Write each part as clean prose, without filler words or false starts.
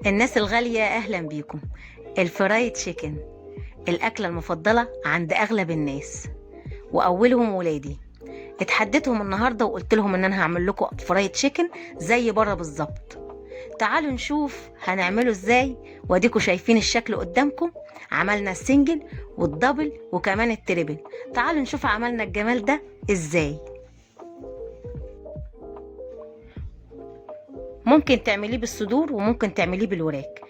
الناس الغالية أهلا بيكم. الفرايد تشيكن الأكلة المفضلة عند أغلب الناس وأولهم ولادي. اتحديتهم النهاردة وقلت لهم إن أنا هعمل لكم فرايد تشيكن زي بره بالظبط. تعالوا نشوف هنعمله ازاي، واديكوا شايفين الشكل قدامكم. عملنا السنجل والدبل وكمان التريبل. تعالوا نشوف عملنا الجمال ده ازاي. ممكن تعمليه بالصدور وممكن تعمليه بالوراك.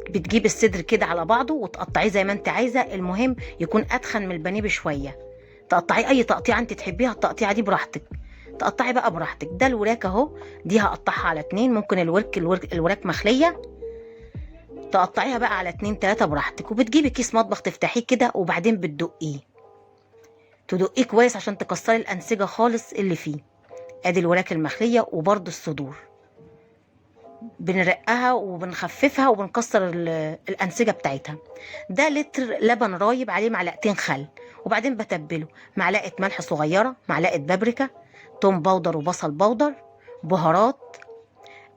بتجيب الصدر كده على بعضه وتقطعيه زي ما انت عايزه، المهم يكون اتخن من البانيه بشويه. تقطعيه اي تقطيعه انت تحبيها، التقطيعه دي براحتك، تقطعي بقى براحتك. ده الوراك اهو، دي هقطعها على 2. ممكن الوراك مخليه، تقطعيها بقى على 2 3 براحتك. وبتجيبي كيس مطبخ تفتحيه كده وبعدين بتدقيه، تدقيه كويس عشان تكسري الانسجه خالص اللي فيه. ادي الوراك المخليه وبرده الصدور، بنرقها وبنخففها وبنكسر الأنسجة بتاعتها. ده لتر لبن رايب عليه معلقتين خل، وبعدين بتبله معلقة ملح صغيرة، معلقة بابريكا، توم باودر وبصل باودر، بهارات،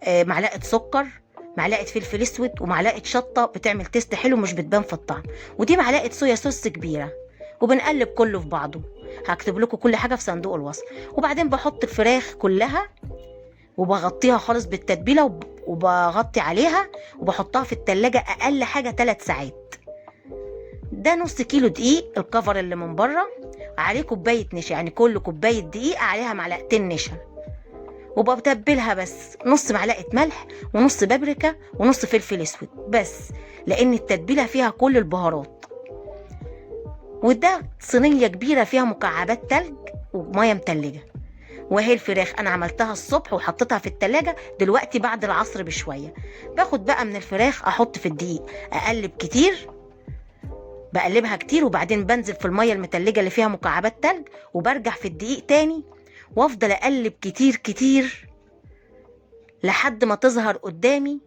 معلقة سكر، معلقة فلفل اسود، ومعلقة شطة بتعمل تيست حلو مش بتبان في الطعم، ودي معلقة صويا صوص كبيرة. وبنقلب كله في بعضه. هكتب لكم كل حاجة في صندوق الوصف. وبعدين بحط الفراخ كلها وبغطيها خالص بالتتبيله وبغطي عليها وبحطها في التلاجة اقل حاجه 3 ساعات. ده نص كيلو دقيق، الكفر اللي من بره عليه كوبايه نشا، يعني كل كوبايه دقيق عليها معلقتين نشا. وبتبلها بس نص معلقه ملح ونص بابريكا ونص فلفل اسود بس، لان التتبيله فيها كل البهارات. وده صينيه كبيره فيها مكعبات تلج وميه متلجه. وهي الفراخ انا عملتها الصبح وحطيتها في التلاجة دلوقتي بعد العصر بشوية. باخد بقى من الفراخ احط في الدقيق، اقلب كتير، بقلبها كتير، وبعدين بنزل في المية المتلجة اللي فيها مكعبات تلج، وبرجع في الدقيق تاني، وافضل اقلب كتير كتير لحد ما تظهر قدامي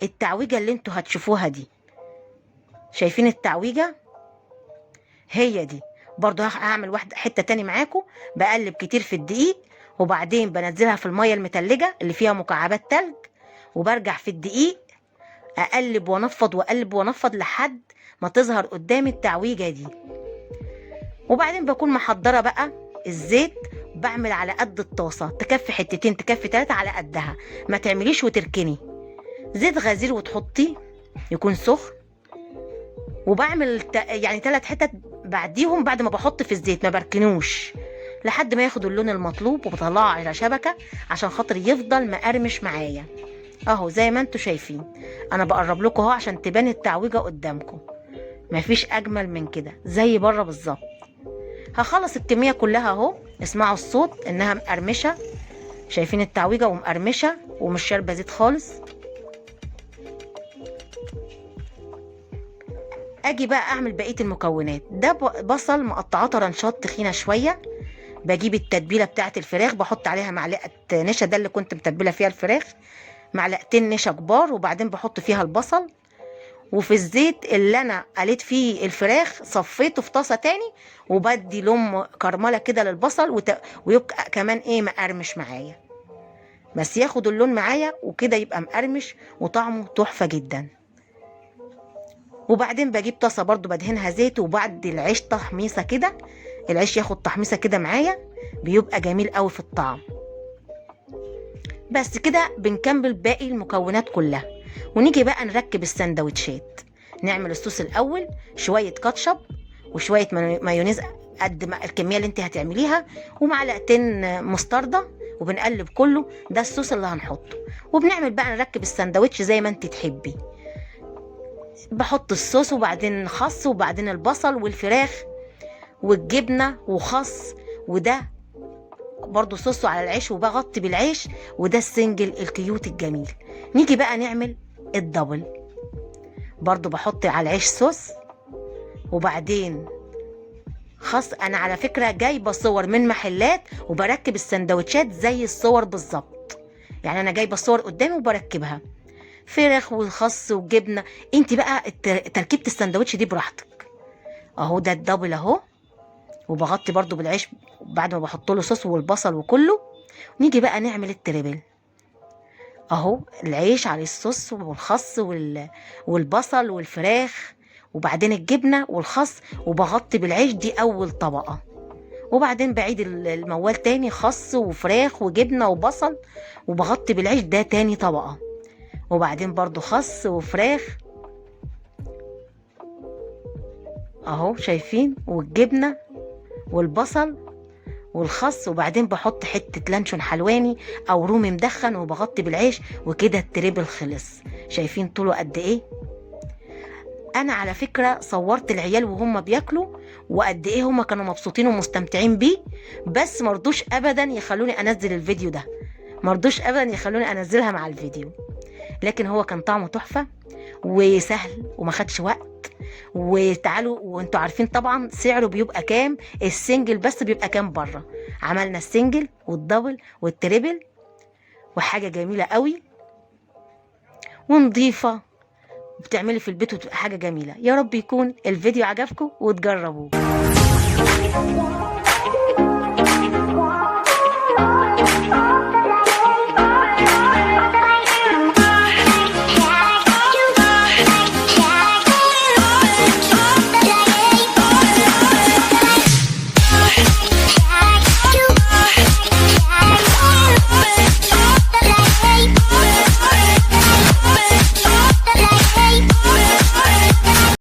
التعويجة اللي انتوا هتشوفوها دي. شايفين التعويجة؟ هي دي. برضو هعمل واحدة حتة تاني معاكم. بقلب كتير في الدقيق، وبعدين بنزلها في المية المتلجة اللي فيها مكعبات تلج، وبرجع في الدقيق اقلب وانفض واقلب وانفض لحد ما تظهر قدامي التعويجة دي. وبعدين بكون محضرة بقى الزيت، بعمل على قد الطاسة، تكفي حتتين تكفي 3 على قدها، ما تعمليش وتركني. زيت غزير وتحطيه يكون سخن، وبعمل يعني 3 حتت بعديهم بعد ما بحط في الزيت، ما بركنوش لحد ما ياخد اللون المطلوب، وبطلعه على شبكة عشان خاطر يفضل مقرمش معايا اهو زي ما انتوا شايفين. انا بقرب لكم اهو عشان تبان التعويجة قدامكم. مفيش اجمل من كده زي بره بالظبط. هخلص الكمية كلها اهو، اسمعوا الصوت انها مقرمشة. شايفين التعويجة ومقرمشة ومش شاربة زيت خالص. اجي بقى اعمل بقيه المكونات. ده بصل مقطعاه طرنشات تخينه شويه. بجيب التتبيله بتاعه الفراخ، بحط عليها معلقه نشا، ده اللي كنت متبله فيها الفراخ، معلقتين نشا كبار، وبعدين بحط فيها البصل. وفي الزيت اللي انا قليت فيه الفراخ صفيته في طاسه تاني، وبدي لون كرمله كده للبصل ويبقى كمان ايه مقرمش معايا، بس ياخد اللون معايا وكده يبقى مقرمش وطعمه تحفه جدا. وبعدين بجيب طاسه برضو بدهنها زيت، وبعد العيش تحميصه كده، العيش ياخد تحميصه كده معايا بيبقى جميل قوي في الطعم. بس كده بنكمل باقي المكونات كلها. ونيجي بقى نركب السندوتشات. نعمل الصوص الاول، شويه كاتشب وشويه مايونيز قد ما الكميه اللي انت هتعمليها، ومعلقتين مستردة، وبنقلب كله. ده الصوص اللي هنحطه. وبنعمل بقى نركب السندوتش زي ما انت تحبي. بحط الصوص وبعدين خس وبعدين البصل والفراخ والجبنة وخس، وده برضو صوصه على العيش وبغطي بالعيش. وده السنجل الكيوت الجميل. نيجي بقى نعمل الدبل. برضو بحط على العيش صوص وبعدين خس. انا على فكرة جايبة صور من محلات وبركب السندوتشات زي الصور بالظبط، يعني انا جايبة الصور قدامي وبركبها، فراخ وخس وجبنه. انت بقى تركيبه السندوتش دي براحتك. اهو ده الدبل اهو، وبغطي برضو بالعيش بعد ما بحط له صوص والبصل وكله. نيجي بقى نعمل التريبل. اهو العيش عليه الصوص والخس والبصل والفراخ، وبعدين الجبنة والخس، وبغطي بالعيش. دي اول طبقة. وبعدين بعيد الموال تاني، خس وفراخ وجبنة وبصل، وبغطي بالعيش. ده تاني طبقة. وبعدين برضو خس وفراخ اهو شايفين، والجبنة والبصل والخس. وبعدين بحط حتة لانشون حلواني او رومي مدخن، وبغطي بالعيش. وكده التريبل خلص. شايفين طوله قد ايه؟ انا على فكرة صورت العيال وهم بياكلوا، وقد ايه هم كانوا مبسوطين ومستمتعين بيه. بس مرضوش ابدا يخلوني انزل الفيديو ده، مرضوش ابدا يخلوني انزلها مع الفيديو. لكن هو كان طعمه تحفة وسهل وما خدش وقت. وتعالوا، وانتوا عارفين طبعا سعره بيبقى كام. السنجل بس بيبقى كام بره. عملنا السنجل والدبل والتريبل، وحاجة جميلة قوي ونضيفة، بتعملي في البيت وتبقى حاجة جميلة. يا رب يكون الفيديو عجبكم وتجربوه.